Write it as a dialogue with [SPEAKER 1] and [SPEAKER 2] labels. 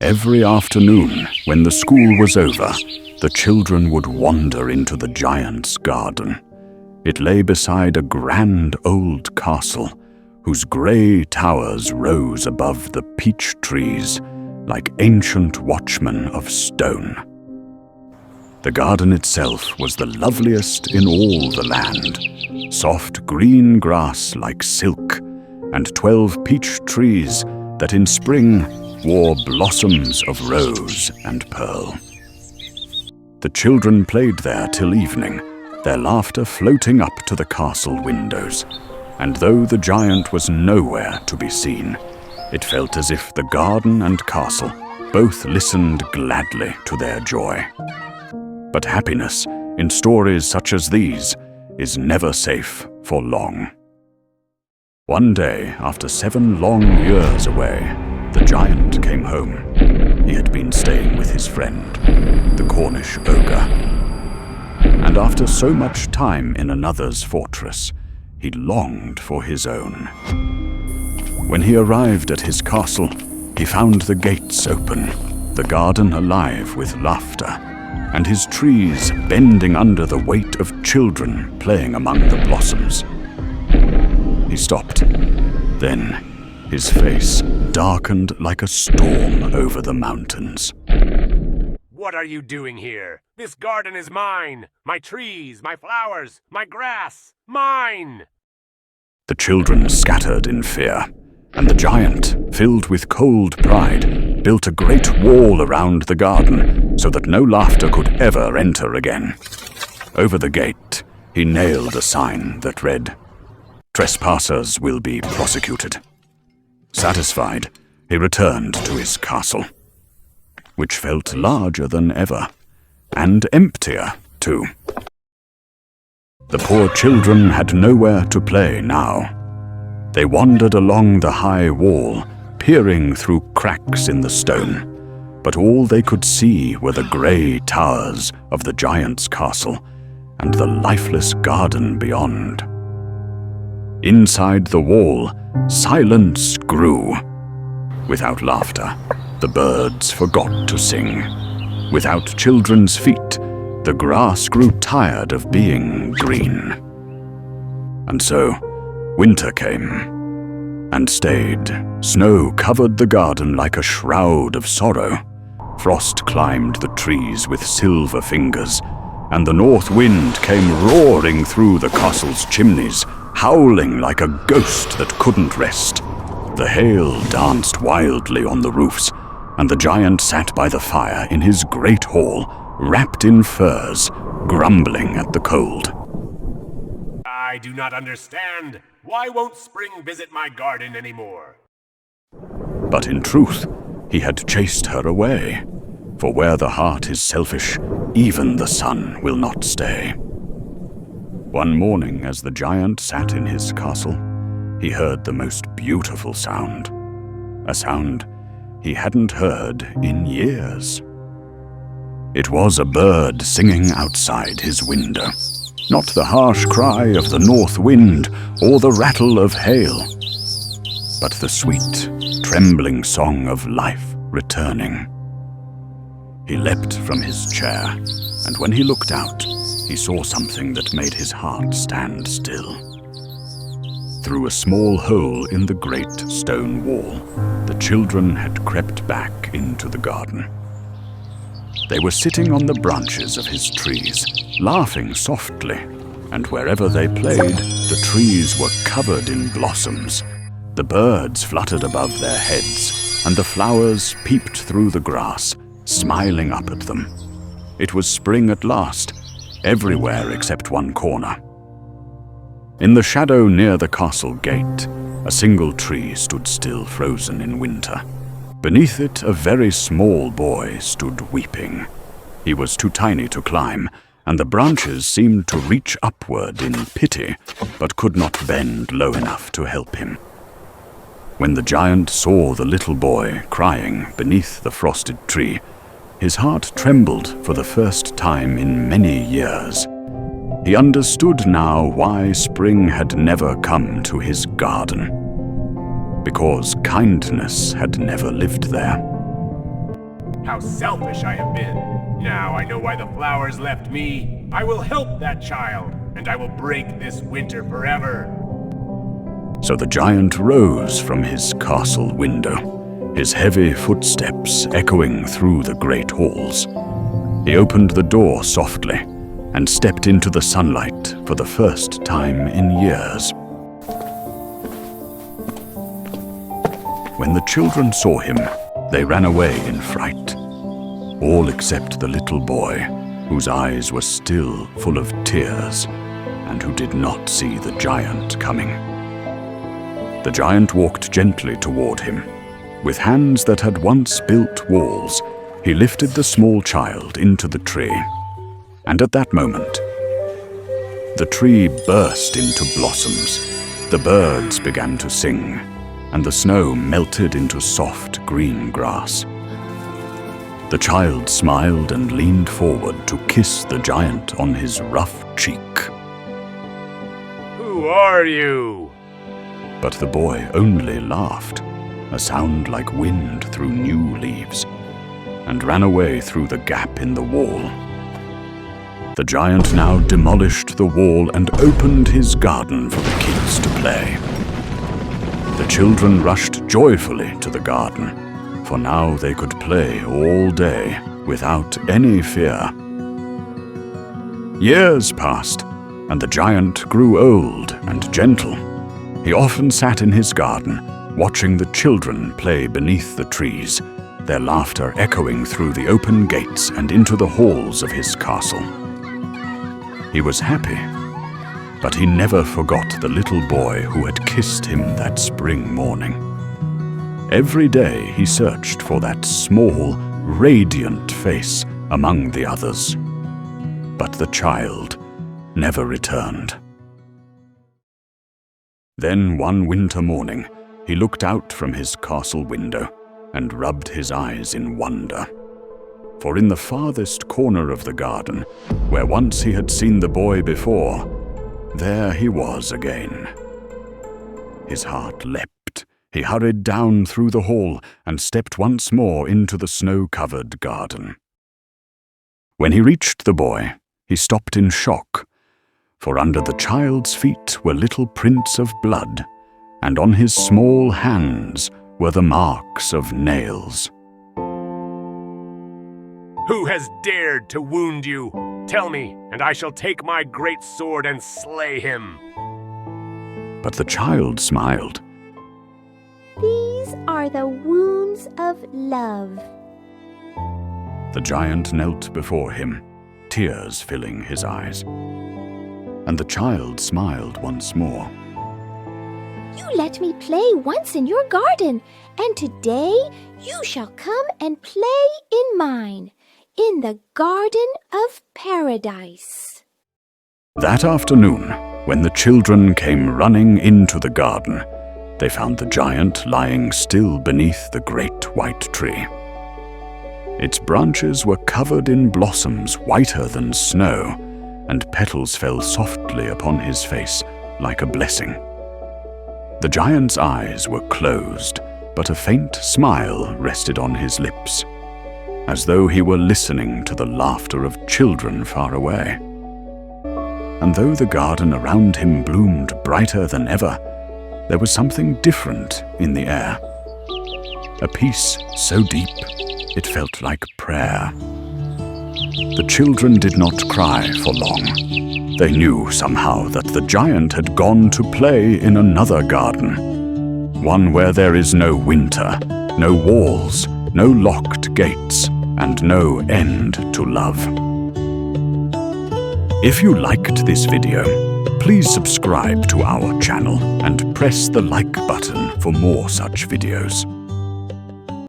[SPEAKER 1] Every afternoon, when the school was over, the children would wander into the giant's garden. It lay beside a grand old castle, whose grey towers rose above the peach trees like ancient watchmen of stone. The garden itself was the loveliest in all the land, soft green grass like silk, and 12 peach trees that in spring wore blossoms of rose and pearl. The children played there till evening, their laughter floating up to the castle windows, and though the giant was nowhere to be seen, it felt as if the garden and castle both listened gladly to their joy. But happiness, in stories such as these, is never safe for long. One day, after 7 long years away, the giant came home. He had been staying with his friend, the Cornish ogre. And after so much time in another's fortress, he longed for his own. When he arrived at his castle, he found the gates open, the garden alive with laughter, and his trees bending under the weight of children playing among the blossoms. He stopped. Then his face darkened like a storm over the mountains.
[SPEAKER 2] What are you doing here? This garden is mine! My trees, my flowers, my grass, mine!
[SPEAKER 1] The children scattered in fear, and the giant, filled with cold pride, built a great wall around the garden so that no laughter could ever enter again. Over the gate, he nailed a sign that read, "Trespassers will be prosecuted." Satisfied, he returned to his castle, which felt larger than ever, and emptier, too. The poor children had nowhere to play now. They wandered along the high wall, peering through cracks in the stone, but all they could see were the grey towers of the giant's castle and the lifeless garden beyond. Inside the wall, silence grew. Without laughter, the birds forgot to sing. Without children's feet, the grass grew tired of being green. And so, winter came, and stayed. Snow covered the garden like a shroud of sorrow. Frost climbed the trees with silver fingers, and the north wind came roaring through the castle's chimneys, howling like a ghost that couldn't rest. The hail danced wildly on the roofs, and the giant sat by the fire in his great hall, wrapped in furs, grumbling at the cold.
[SPEAKER 2] I do not understand. Why won't spring visit my garden anymore?
[SPEAKER 1] But in truth, he had chased her away, for where the heart is selfish, even the sun will not stay. One morning, as the giant sat in his castle, he heard the most beautiful sound, a sound he hadn't heard in years. It was a bird singing outside his window, not the harsh cry of the north wind or the rattle of hail, but the sweet, trembling song of life returning. He leapt from his chair, and when he looked out, he saw something that made his heart stand still. Through a small hole in the great stone wall, the children had crept back into the garden. They were sitting on the branches of his trees, laughing softly, and wherever they played, the trees were covered in blossoms. The birds fluttered above their heads, and the flowers peeped through the grass, smiling up at them. It was spring at last, everywhere except one corner. In the shadow near the castle gate, a single tree stood still, frozen in winter. Beneath it, a very small boy stood weeping. He was too tiny to climb, and the branches seemed to reach upward in pity, but could not bend low enough to help him. When the giant saw the little boy crying beneath the frosted tree, his heart trembled for the first time in many years. He understood now why spring had never come to his garden. Because kindness had never lived there.
[SPEAKER 2] How selfish I have been. Now I know why the flowers left me. I will help that child, and I will break this winter forever.
[SPEAKER 1] So the giant rose from his castle window, his heavy footsteps echoing through the great halls. He opened the door softly and stepped into the sunlight for the first time in years. When the children saw him, they ran away in fright, all except the little boy, whose eyes were still full of tears and who did not see the giant coming. The giant walked gently toward him. With hands that had once built walls, he lifted the small child into the tree. And at that moment, the tree burst into blossoms. The birds began to sing, and the snow melted into soft green grass. The child smiled and leaned forward to kiss the giant on his rough cheek.
[SPEAKER 2] Who are you?
[SPEAKER 1] But the boy only laughed, a sound like wind through new leaves, and ran away through the gap in the wall. The giant now demolished the wall and opened his garden for the kids to play. The children rushed joyfully to the garden, for now they could play all day without any fear. Years passed, and the giant grew old and gentle. He often sat in his garden, watching the children play beneath the trees, their laughter echoing through the open gates and into the halls of his castle. He was happy, but he never forgot the little boy who had kissed him that spring morning. Every day he searched for that small, radiant face among the others. But the child never returned. Then one winter morning, he looked out from his castle window and rubbed his eyes in wonder. For in the farthest corner of the garden, where once he had seen the boy before, there he was again. His heart leapt. He hurried down through the hall and stepped once more into the snow-covered garden. When he reached the boy, he stopped in shock, for under the child's feet were little prints of blood, and on his small hands were the marks of nails.
[SPEAKER 2] Who has dared to wound you? Tell me, and I shall take my great sword and slay him.
[SPEAKER 1] But the child smiled.
[SPEAKER 3] These are the wounds of love.
[SPEAKER 1] The giant knelt before him, tears filling his eyes. And the child smiled once more.
[SPEAKER 3] You let me play once in your garden, and today you shall come and play in mine, in the Garden of Paradise.
[SPEAKER 1] That afternoon, when the children came running into the garden, they found the giant lying still beneath the great white tree. Its branches were covered in blossoms whiter than snow, and petals fell softly upon his face like a blessing. The giant's eyes were closed, but a faint smile rested on his lips, as though he were listening to the laughter of children far away. And though the garden around him bloomed brighter than ever, there was something different in the air. A peace so deep, it felt like prayer. The children did not cry for long. They knew somehow that the giant had gone to play in another garden, one where there is no winter, no walls, no locked gates, and no end to love. If you liked this video, please subscribe to our channel and press the like button for more such videos.